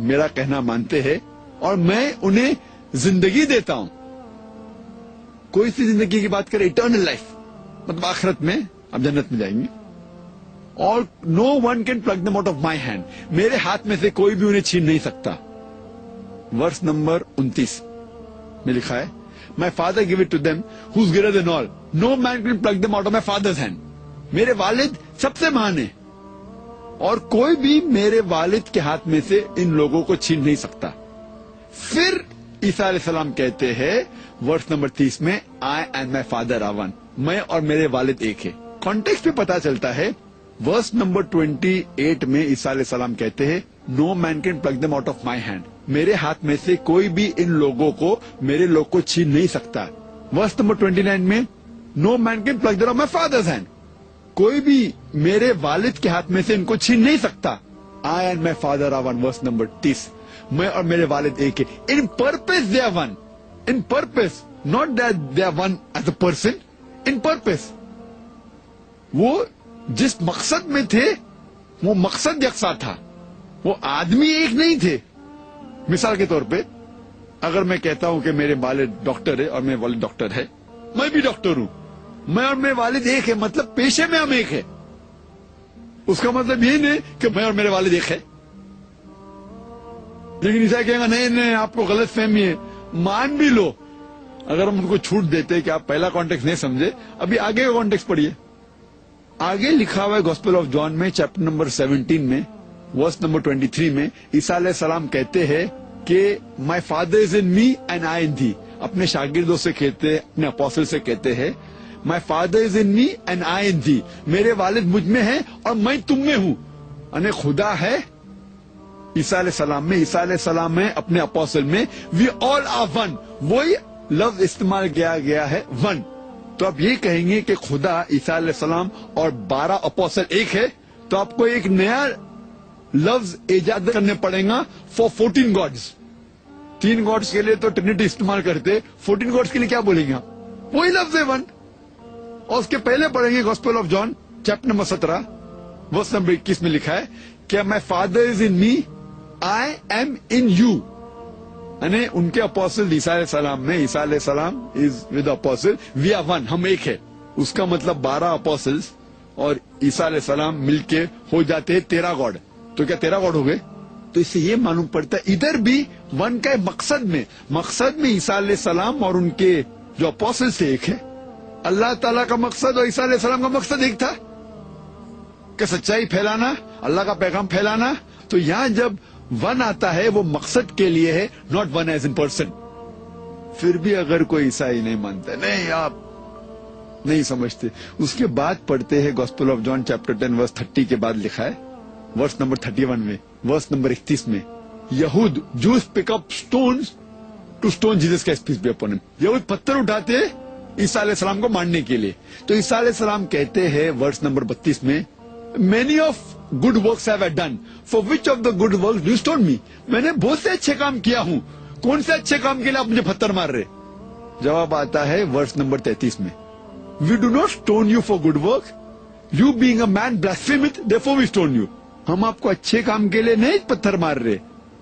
میرا کہنا مانتے ہیں اور میں انہیں زندگی دیتا ہوں. کوئی سی زندگی کی بات کرے, اٹرنل لائف, مطلب آخرت میں اب جنت میں جائیں گے. اور no one can pluck them out of my hand, میرے ہاتھ میں سے کوئی بھی انہیں چھین نہیں سکتا. ورس نمبر 29 میں لکھا ہے, my father gave it to them who's greater than all, no man can pluck them out of my father's hand. میرے والد سب سے مہان ہیں اور کوئی بھی میرے والد کے ہاتھ میں سے ان لوگوں کو چھین نہیں سکتا. پھر عیسیٰ علیہ السلام کہتے ہیں ورس نمبر 30 میں, I and my father are one, میں اور میرے والد ایک ہے. کانٹیکسٹ پہ پتا چلتا ہے ورس نمبر 28 میں عیسیٰ علیہ السلام کہتے ہیں, no man can pluck them out of my hand, میرے ہاتھ میں سے کوئی بھی ان لوگوں کو, میرے لوگ کو چھین نہیں سکتا. ورس نمبر 29 میں, no man can pluck them of my father's hand, کوئی بھی میرے والد کے ہاتھ میں سے ان کو چھین نہیں سکتا. I and my father are one, verse number 30, میں اور میرے والد ایک ہے. In purpose they are one, in purpose, not that they are one as a person, in purpose. وہ جس مقصد میں تھے وہ مقصد یکساں تھا, وہ آدمی ایک نہیں تھے. مثال کے طور پہ اگر میں کہتا ہوں کہ میرے والد ڈاکٹر ہے اور میرے والد ڈاکٹر ہے, میں بھی ڈاکٹر ہوں, میں اور میرے والد ایک ہے, مطلب پیشے میں ہم ایک ہے. اس کا مطلب یہ نہیں کہ میں اور میرے والد ایک ہے. لیکن ایسا کہیں گا نہیں آپ کو غلط فہمی ہے. مان بھی لو, اگر ہم ان کو چھوٹ دیتے کہ آپ پہلا کانٹیکس نہیں سمجھے, ابھی آگے کا کانٹیکس پڑھیے. آگے لکھا ہوا ہے گوسپل آف جان میں چیپٹر نمبر 17 میں ورس نمبر 23 میں, عیسیٰ علیہ السلام کہتے ہیں کہ my father is in me and I ان دی. اپنے شاگردوں سے کہتے ہیں, اپنے اپوسل سے کہتے ہیں, مائی father is in me and I ان دی, میرے والد مجھ میں ہیں اور میں تم میں ہوں. یعنی خدا ہے عیسیٰ علیہ السلام میں, عیسیٰ علیہ السلام میں, اپنے اپوسل میں, وی آل آر ون. وہی لفظ استعمال کیا گیا ہے, ون. تو آپ یہ کہیں گے کہ خدا, عیسیٰ علیہ السلام اور 12 اپوسل ایک ہے, تو آپ کو ایک نیا لفظ ایجاد کرنے پڑے گا فار 14 گاڈز. 3 گاڈز کے لیے تو ٹرینٹی استعمال کرتے, 14 گاڈز کے لیے کیا بولیں گے آپ؟ وہی لفظ ہے ون. اور اس کے پہلے پڑھیں گے gospel of John chapter number 17 verse number 21 میں لکھا ہے کہ my father is in me, I am in you. یعنی ان کے اپوسل عیسیٰ علیہ السلام میں, عیسیٰ علیہ السلام is with apostle, we are one, ہم ایک ہے. اس کا مطلب 12 اپوسلز اور عیسیٰ علیہ السلام مل کے ہو جاتے 13 گاڈ. تو کیا 13 گاڈ ہو گئے؟ تو اس سے یہ معلوم پڑتا ہے ادھر بھی ون کا مقصد میں عیسیٰ علیہ السلام اور ان کے جو اپوسل سے ایک ہے. اللہ تعالیٰ کا مقصد اور عیسیٰ علیہ السلام کا مقصد ایک تھا کہ سچائی پھیلانا, اللہ کا پیغام پھیلانا. تو یہاں جب ون آتا ہے وہ مقصد کے لیے ہے, not one as in person. پھر بھی اگر کوئی عیسائی نہیں مانتا, نہیں آپ نہیں سمجھتے, اس کے بعد پڑھتے ہیں گوسپل آف جان چیپٹر 10 ورس 30 کے بعد لکھا ہے ورس نمبر 31 میں, ورس نمبر 31 میں, یہود جوز پک اپ اسٹونز ٹو اسٹون جیسس کا اسپیچ بی اپون ہم. یہود پتھر اٹھاتے عیسیٰ علیہ السلام کو مارنے کے لیے. تو عیسیٰ علیہ السلام کہتے ہیں ورس نمبر 32 میں, many of good works have I done, for which of the good works do you stone me? میں نے بہت سے اچھے کام کیا ہوں, کون سے اچھے کام کے لیے آپ مجھے پتھر مار رہے؟ جواب آتا ہے ورس نمبر 33 میں, we do not stone you for good work, you being a man blaspheme it, therefore we stone you. ہم آپ کو اچھے کام کے لیے نہیں پتھر مار رہے,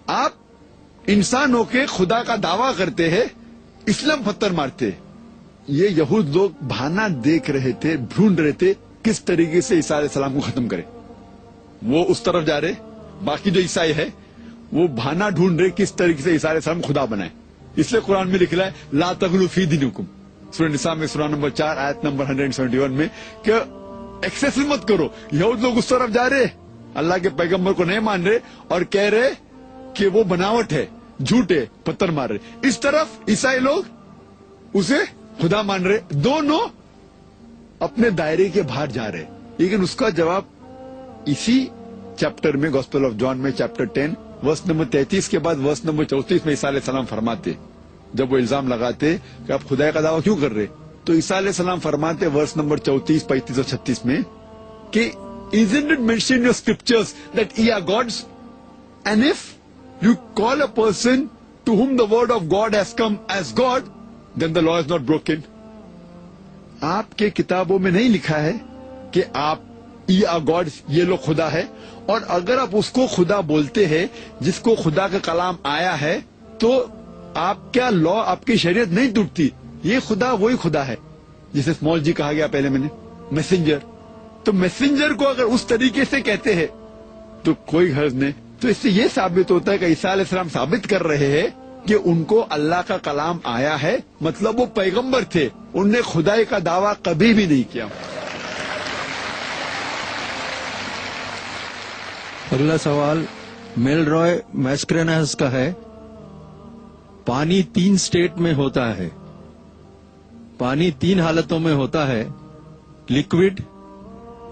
آپ انسان ہو کے خدا کا دعویٰ کرتے ہیں اس لیے ہم پتھر مارتے. یہ یہود لوگ بہانا دیکھ رہے تھے, ڈھونڈ رہے تھے کس طریقے سے عیسیٰ علیہ السلام کو ختم کرے. وہ اس طرف جا رہے, باقی جو عیسائی ہے وہ بہانا ڈھونڈ رہے کس طریقے سے عیسیٰ علیہ السلام خدا بنائے. اس لیے قرآن میں لکھا ہے لا تغلوا فی دینکم, سورہ نساء میں سورہ نمبر 4 آیت نمبر 171 میں, کہ ایکسیس مت کرو. یہود لوگ اس طرف جا رہے, اللہ کے پیغمبر کو نہیں مان رہے اور کہہ رہے کہ وہ بناوٹ ہے, جھوٹ ہے, پتھر مار رہے. اس طرف عیسائی لوگ اسے خدا مان رہے. دونوں اپنے دائرے کے باہر جا رہے. لیکن اس کا جواب اسی چیپٹر میں گوسپل آف جان میں چیپٹر 10 ورس نمبر 33 کے بعد ورس نمبر 34 میں عیسیٰ علیہ السلام فرماتے, جب وہ الزام لگاتے کہ آپ خدا کا دعویٰ کیوں کر رہے, تو عیسیٰ علیہ السلام فرماتے ورس نمبر 34, 35 اور 36 میں کہ isn't it mentioned in your scriptures that ye are gods? And if you call a person to whom the word of God has come as God, then the law is not broken. آپ کے کتابوں میں نہیں لکھا ہے کہ آپ یہ آر گاڈس، یہ لوگ خدا ہے. اور اگر آپ اس کو خدا بولتے ہیں جس کو خدا کا کلام آیا ہے تو آپ کیا لا، آپ کی شریعت نہیں ٹوٹتی. یہ خدا وہی خدا ہے جسے اسمال جی کہا گیا پہلے میں نے، میسنجر. تو میسنجر کو اگر اس طریقے سے کہتے ہیں تو کوئی غرض نہیں. تو اس سے یہ ثابت ہوتا ہے کہ عیسیٰ علیہ السلام ثابت کر رہے ہیں کہ ان کو اللہ کا کلام آیا ہے، مطلب وہ پیغمبر تھے، انہوں نے خدائی کا دعویٰ کبھی بھی نہیں کیا. اگلا سوال میل رائے میسکرینس کا ہے. پانی 3 اسٹیٹ میں ہوتا ہے. پانی 3 حالتوں میں ہوتا ہے: لکوڈ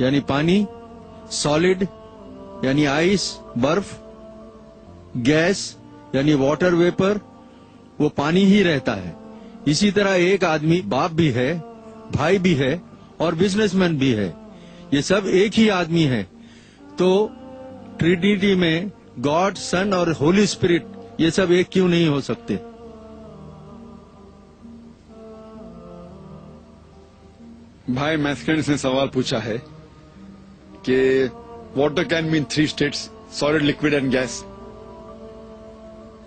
یعنی پانی، سالڈ یعنی آئس برف، گیس یعنی واٹر ویپر. وہ پانی ہی رہتا ہے. اسی طرح ایک آدمی باپ بھی ہے، بھائی بھی ہے اور بزنس مین بھی ہے. یہ سب ایک ہی آدمی ہے. تو ٹرینیٹی میں گاڈ، سن اور ہولی اسپرٹ یہ سب ایک کیوں نہیں ہو سکتے؟ بھائی میسکرینس نے سوال پوچھا ہے کہ water can main 3 states: solid, liquid and gas.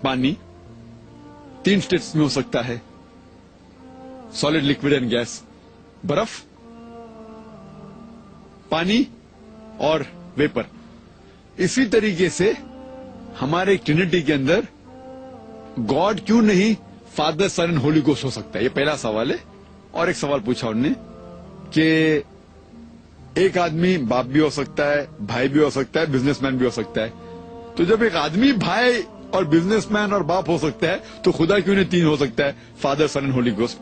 پانی 3 اسٹیٹس میں ہو سکتا ہے: سالڈ، لکوڈ اینڈ گیس. برف، پانی اور ویپر. اسی طریقے سے ہمارے ٹرینیٹی کے اندر گاڈ کیوں نہیں father, son and holy ghost ہو سکتا ہے؟ یہ پہلا سوال ہے. اور ایک سوال پوچھا انہوں نے کہ ایک آدمی باپ بھی ہو سکتا ہے، بھائی بھی ہو سکتا ہے، بزنس مین بھی ہو سکتا ہے. تو جب ایک آدمی بھائی اور بزنس مین اور باپ ہو سکتا ہے تو خدا کیوں نہیں 3 ہو سکتا ہے: father, son and holy ghost?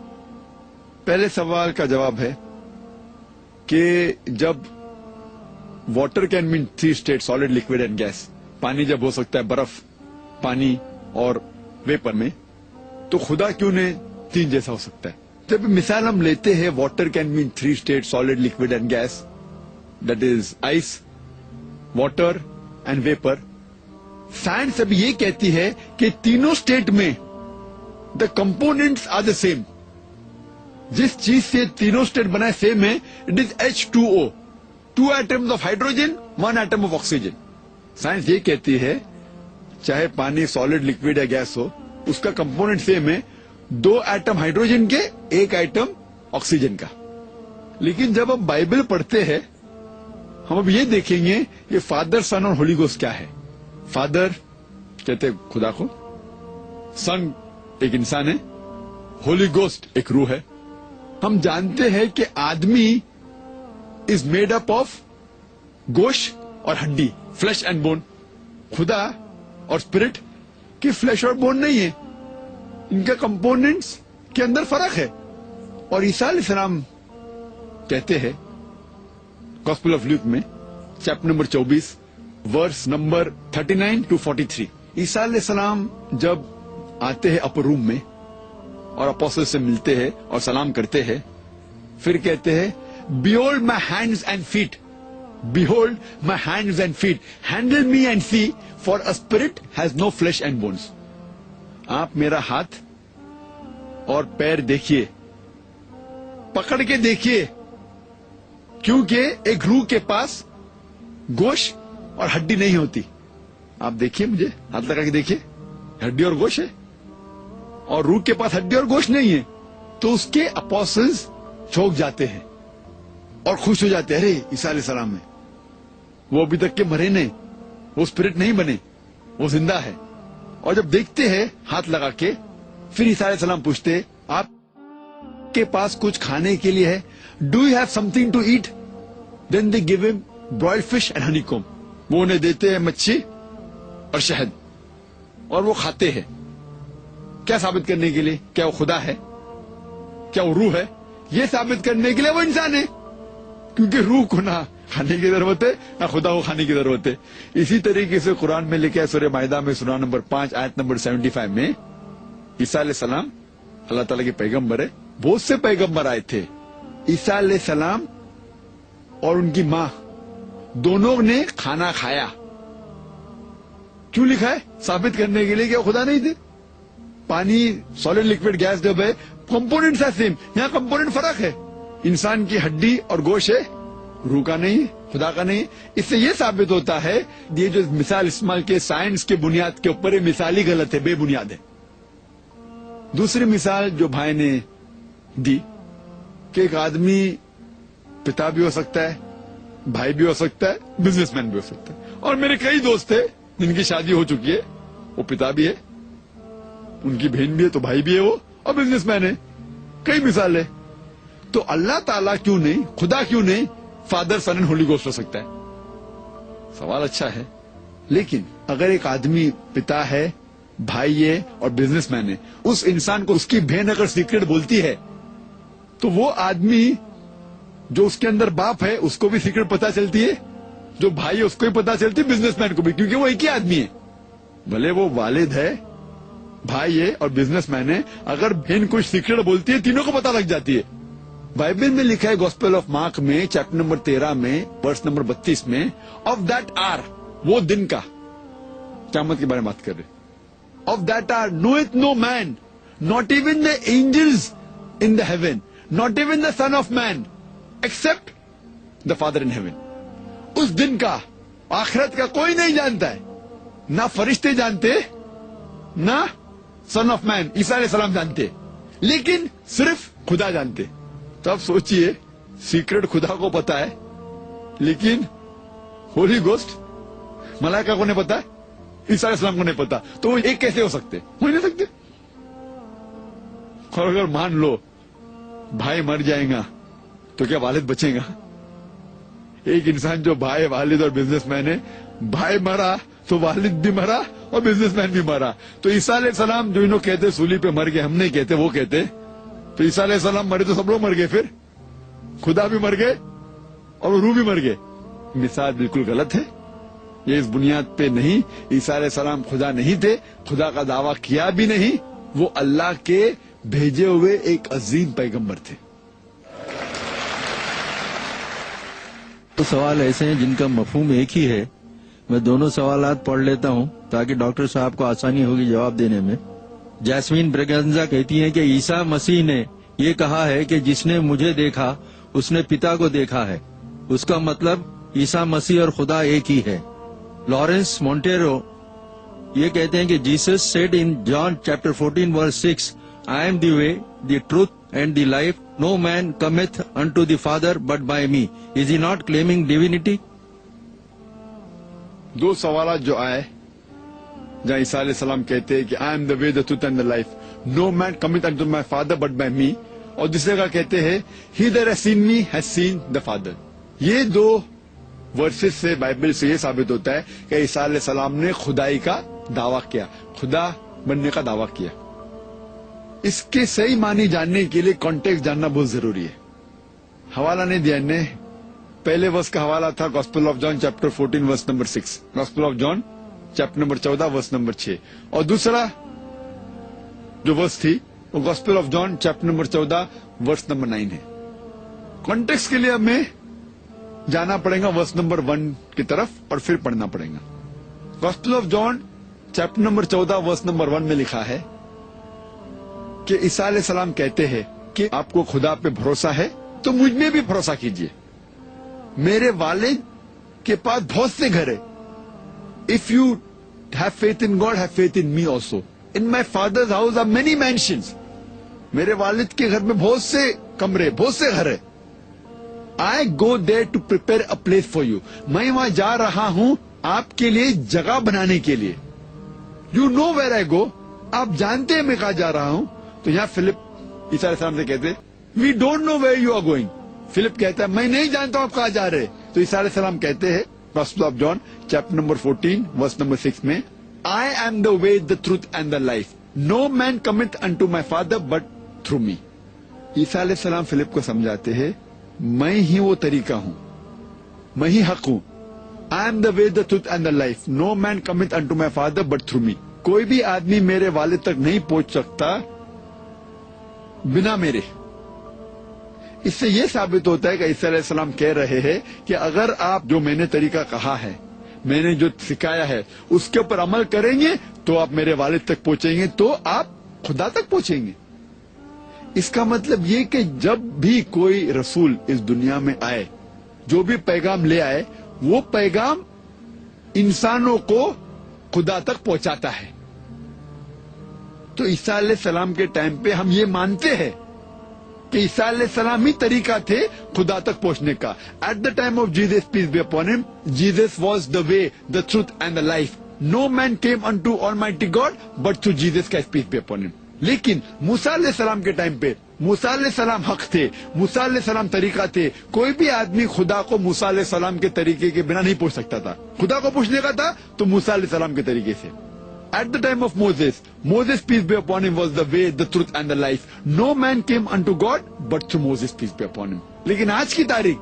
پہلے سوال کا جواب ہے کہ جب water can main 3 state: solid, liquid and gas. پانی جب ہو سکتا ہے برف، پانی اور ویپر میں، تو خدا کیوں نہیں 3 جیسا ہو سکتا ہے؟ جب مثال ہم لیتے ہیں water can main 3 state: solid, liquid and gas, that is ice, water and vapour. Science اب یہ کہتی ہے کہ تینوں اسٹیٹ میں the components are the same. جس چیز سے تینوں اسٹیٹ بنائے سیم ہے، it is H2O، 2 atoms of hydrogen, 1 atom of oxygen. Science یہ کہتی ہے چاہے پانی سالڈ، لکوڈ یا گیس ہو، اس کا کمپونیٹ سیم ہے، 2 ایٹم ہائیڈروجن کے، 1 ایٹم آکسیجن کا. لیکن جب ہم بائبل پڑھتے ہیں ہم اب یہ دیکھیں گے کہ فادر، سن اور ہولی گوسٹ کیا ہے. فادر کہتے ہیں خدا کو، سن ایک انسان ہے، ہولی گوسٹ ایک روح ہے. ہم جانتے ہیں کہ آدمی از میڈ اپ آف گوشت اور ہڈی، فلیش اینڈ بون. خدا اور اسپرٹ کی فلیش اور بون نہیں ہے، ان کے کمپوننٹس کے اندر فرق ہے. اور عیسیٰ علیہ السلام کہتے ہیں گاسپل آف لیوک میں chapter number 24 verse number 39 to 43. عیسیٰ علیہ السلام جب آتے ہیں اپر روم میں اور اپوسٹل سے ملتے ہیں اور سلام کرتے ہیں، پھر کہتے ہیں behold my hands and feet, behold my hands and feet, handle me and see for a spirit has no flesh and bones. آپ میرا ہاتھ اور پیر دیکھیے، پکڑ کے دیکھیے، کیونکہ ایک روح کے پاس گوشت اور ہڈی نہیں ہوتی. آپ دیکھیے، مجھے ہاتھ لگا کے دیکھیے، ہڈی اور گوشت ہے، اور روح کے پاس ہڈی اور گوشت نہیں ہے. تو اس کے اپوسلز چوک جاتے ہیں اور خوش ہو جاتے ہیں، ارے عیسیٰ علیہ السلام میں وہ ابھی تک کے مرے نہیں، وہ اسپرٹ نہیں بنے، وہ زندہ ہے. اور جب دیکھتے ہیں ہاتھ لگا کے، پھر عیسیٰ علیہ السلام پوچھتے آپ کے پاس کچھ کھانے کے لیے ہے؟ Do you have something to eat? Then they gave him broiled fish and honey کوم. وہ انہیں دیتے ہیں مچھی اور شہد، اور وہ کھاتے ہیں. کیا ثابت کرنے کے لیے؟ کیا وہ خدا ہے؟ کیا وہ روح ہے؟ یہ ثابت کرنے کے لیے وہ انسان ہے، کیونکہ روح کو نہ کھانے کی ضرورت ہے نہ خدا کو کھانے کی ضرورت ہے. اسی طریقے سے قرآن میں لکھا ہے سورہ مائدہ میں سورہ نمبر 5 آیت نمبر 75 میں، عیسیٰ علیہ السلام اللہ تعالیٰ کے پیغمبر ہے، بہت سے پیغمبر آئے تھے. عیسیٰ علیہ السلام اور ان کی ماں دونوں نے کھانا کھایا. کیوں لکھا ہے؟ ثابت کرنے کے لیے کہ وہ خدا نہیں تھے. پانی سالڈ، لکوڈ، گیس جب ہے کمپونیٹس ہے سیم، یہاں کمپونیٹ فرق ہے. انسان کی ہڈی اور گوشت ہے، روح کا نہیں ہے. خدا کا نہیں. اس سے یہ ثابت ہوتا ہے یہ جو مثال استعمال کی سائنس کے بنیاد کے اوپر یہ مثال ہی غلط ہے, بے بنیاد ہے. دوسری مثال جو بھائی نے دی کہ ایک آدمی پتا بھی ہو سکتا ہے, بھائی بھی ہو سکتا ہے, بزنس مین بھی ہو سکتا ہے. اور میرے کئی دوست ہیں جن کی شادی ہو چکی ہے, وہ پتا بھی ہے, ان کی بہن بھی ہے تو بھائی بھی ہے وہ, اور بزنس مین ہے. کئی مثال ہے. تو اللہ تعالیٰ کیوں نہیں, خدا کیوں نہیں father son and holy ghost ہو سکتا ہے؟ سوال اچھا ہے. لیکن اگر ایک آدمی پتا ہے, بھائی ہے اور بزنس مین ہے, اس انسان کو اس کی بہن اگر سیکرٹ بولتی ہے تو وہ آدمی جو اس کے اندر باپ ہے اس کو بھی سیکرٹ پتا چلتی ہے, جو بھائی ہے اس کو بھی پتا چلتی ہے, بزنس مین کو بھی, کیونکہ وہ ایک ہی آدمی ہے. بھلے وہ والد ہے, بھائی ہے اور بزنس مین ہے, اگر بہن کچھ سیکرٹ بولتی ہے تینوں کو پتا لگ جاتی ہے. بائبل میں لکھا ہے گوسپل آف مارک میں چیپٹر نمبر 13 میں ورس نمبر 32 میں, آف دیٹ آر, وہ دن کا, قیامت کے بارے میں بات کر رہے, of that hour knoweth no man, not even the angels in the heaven, not even the son of man, except the father in heaven. اس دن کا, آخرت کا کوئی نہیں جانتا ہے, نہ فرشتے جانتے, نہ سن آف مین عیسیٰ علیہ السلام جانتے, لیکن صرف خدا جانتے. تو اب سوچئے, سیکرٹ خدا کو پتا ہے لیکن ہولی گوسٹ ملائکہ کو نہیں پتا, عیسیٰ علیہ السلام کو نہیں پتا, تو وہ ایک کیسے ہو سکتے؟ ہو نہیں سکتے. اور اگر مان لو بھائی مر جائے گا تو کیا والد بچے گا؟ ایک انسان جو بھائی, والد اور بزنس مین ہے, بھائی مرا تو والد بھی مرا اور بزنس مین بھی مرا. تو عیسیٰ علیہ السلام جو انہوں کہتے سولی پہ مر گئے, ہم نہیں کہتے, وہ کہتے. تو عیسیٰ علیہ السلام مرے تو سب لوگ مر گئے, پھر خدا بھی مر گئے اور روح بھی مر گئے. مثال بالکل غلط ہے. یہ اس بنیاد پہ نہیں, عیسیٰ علیہ السلام خدا نہیں تھے, خدا کا دعویٰ کیا بھی نہیں, وہ اللہ کے بھیجے ہوئے ایک عظیم پیغمبر تھے. تو سوال ایسے ہیں جن کا مفہوم ایک ہی ہے. میں دونوں سوالات پڑھ لیتا ہوں تاکہ ڈاکٹر صاحب کو آسانی ہوگی جواب دینے میں. جیسمین برگنزا کہتی ہیں کہ عیسیٰ مسیح نے یہ کہا ہے کہ جس نے مجھے دیکھا اس نے پتا کو دیکھا ہے. اس کا مطلب عیسیٰ مسیح اور خدا ایک ہی ہے. لارنس مونٹیرو یہ کہتے ہیں کہ Jesus said in John chapter 14 verse 6, I am the way, the truth and the life. No man cometh unto the Father but by me. Is he not claiming divinity? دو سوالات جو آئے جہاں عیسیٰ علیہ السلام کہتے ہیں کہ I am the way, the truth and the life. No man cometh unto my Father but by me. اور دوسرے کا کہتے ہیں He that has seen me has seen the Father. یہ دو ورسز سے, بائبل سے یہ ثابت ہوتا ہے کہ عیسیٰ علیہ السلام نے خدائی کا دعویٰ کیا, خدا بننے کا دعویٰ کیا. اس کے صحیح معنی جاننے کے لیے کانٹیکسٹ جاننا بہت ضروری ہے. حوالہ نہیں دیا نے, پہلے ورس کا حوالہ تھا gospel of John chapter 14 verse number 6, gospel of John chapter number 14 verse number 6, اور دوسرا جو ورس تھی وہ gospel of John chapter number 14 verse number 9 ہے. کانٹیکسٹ کے لیے ہمیں جانا پڑے گا ورس نمبر 1 کی طرف اور پھر پڑھنا پڑے گا. Gospel of John chapter number 14 verse number 1 میں لکھا ہے کہ عیسیٰ علیہ السلام کہتے ہیں کہ آپ کو خدا پہ بھروسہ ہے تو مجھ میں بھی بھروسہ کیجئے. میرے والد کے پاس بہت سے گھر ہے. If you have faith in God, have faith in me also. In my father's house are many mansions. میرے والد کے گھر میں بہت سے کمرے, بہت سے گھر ہے. I go there to prepare a place for you. میں وہاں جا رہا ہوں آپ کے لیے جگہ بنانے کے لیے. You know where I go. آپ جانتے ہیں میں کہاں جا رہا ہوں. تو یہاں فلپ عیسیٰ علیہ السلام سے کہتے We don't know where you are going. Philip کہتا ہے میں نہیں جانتا ہوں آپ کہاں جا رہے. تو عیسیٰ علیہ السلام کہتے ہیں Gospel of John chapter number 14 verse number 6 میں I am the way, the truth and the life. No man cometh unto my Father but through me. عیسیٰ علیہ السلام فلپ کو سمجھاتے ہیں میں ہی وہ طریقہ ہوں, میں ہی حق ہوں. I am the way, the truth and the life. No man cometh unto my Father but through me. کوئی بھی آدمی میرے والد تک نہیں پہنچ سکتا بنا میرے. اس سے یہ ثابت ہوتا ہے کہ عیسیٰ علیہ السلام کہہ رہے ہیں کہ اگر آپ جو میں نے طریقہ کہا ہے, میں نے جو سکھایا ہے اس کے اوپر عمل کریں گے تو آپ میرے والد تک پہنچیں گے, تو آپ خدا تک پہنچیں گے. اس کا مطلب یہ کہ جب بھی کوئی رسول اس دنیا میں آئے جو بھی پیغام لے آئے وہ پیغام انسانوں کو خدا تک پہنچاتا ہے. تو عیسیٰ علیہ السلام کے ٹائم پہ ہم یہ مانتے ہیں کہ عیسیٰ علیہ السلام ہی طریقہ تھے خدا تک پہنچنے کا. At the time of Jesus peace be upon him, Jesus was the way, the truth and the life. No man came into almighty God but through Jesus Christ peace be upon him. لیکن موسیٰ علیہ السلام کے time پہ موسیٰ علیہ السلام حق تھے, موسیٰ علیہ السلام طریقہ تھے. کوئی بھی آدمی خدا کو موسیٰ علیہ السلام کے طریقے کے بنا نہیں پوچھ سکتا تھا. خدا کو پوچھنے کا تھا تو موسیٰ علیہ السلام کے طریقے سے. At the time of Moses, Moses peace be upon him was the way, the truth and the life. No man came unto God but through Moses peace be upon him. لیکن آج کی تاریخ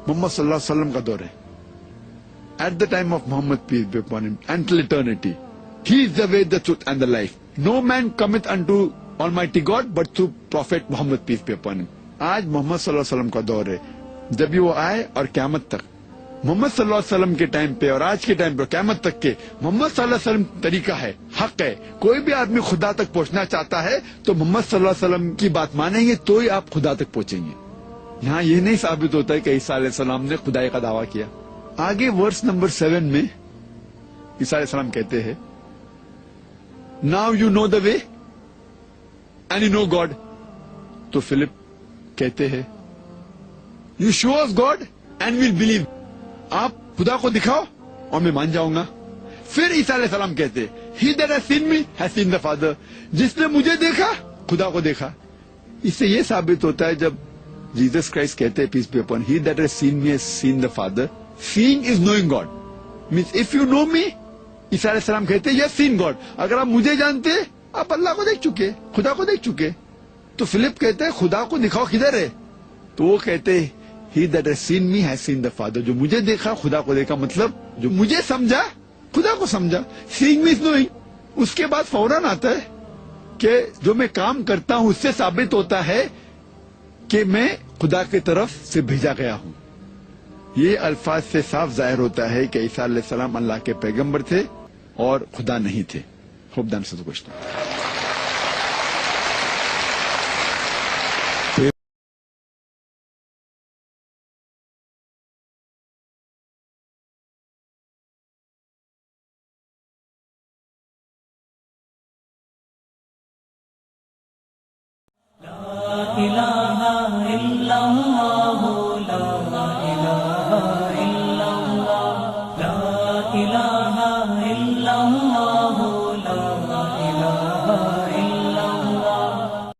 محمد صلی اللہ علیہ وسلم کا دور ہے. At the time of Muhammad peace be upon him until eternity, he is the way, the truth and the life. No man cometh unto Almighty God but through Prophet Muhammad peace be upon him. آج محمد صلی اللہ علیہ وسلم کا دور ہے. جب یہ وہ آئے اور قیامت تک محمد صلی اللہ علیہ وسلم کے ٹائم پہ اور آج کے ٹائم پہ قیامت تک کے محمد صلی اللہ علیہ وسلم طریقہ ہے, حق ہے. کوئی بھی آدمی خدا تک پہنچنا چاہتا ہے تو محمد صلی اللہ علیہ وسلم کی بات مانیں گے تو ہی آپ خدا تک پہنچیں گے. یہاں یہ نہیں ثابت ہوتا ہے کہ عیسیٰ علیہ السلام نے خدائی کا دعویٰ کیا. آگے ورس نمبر 7 میں عیسیٰ علیہ السلام کہتے ہیں, now you know the way and you know God. تو فلپ کہتے ہیں, you show us God and we'll believe. آپ خدا کو دکھاؤ اور میں مان جاؤں گا. پھر عیسیٰ علیہ السلام کہتے, he that has seen me has seen the father. جس نے مجھے دیکھا خدا کو دیکھا. اس سے یہ ثابت ہوتا ہے جب جیزس کرائسٹ کہتے ہیں peace be upon, he that has seen me has seen the father. Seeing is knowing God means if you know me, عیسیٰ علیہ السلام کہتے یس سین گاڈ. اگر آپ مجھے جانتے آپ اللہ کو دیکھ چکے, خدا کو دیکھ چکے. تو فلپ کہتے ہیں خدا کو دکھاؤ کدھر ہے. تو وہ کہتے He that has seen me has seen the Father. جو مجھے دیکھا خدا کو دیکھا, مطلب جو مجھے سمجھا خدا کو سمجھا. Seeing means knowing. اس کے بعد فوراً آتا ہے کہ جو میں کام کرتا ہوں اس سے ثابت ہوتا ہے کہ میں خدا کی طرف سے بھیجا گیا ہوں. یہ الفاظ سے صاف ظاہر ہوتا ہے کہ عیسیٰ علیہ السلام اللہ کے پیغمبر تھے اور خدا نہیں تھے. Hope that answers the question. لا الہ الا اللہ لا الہ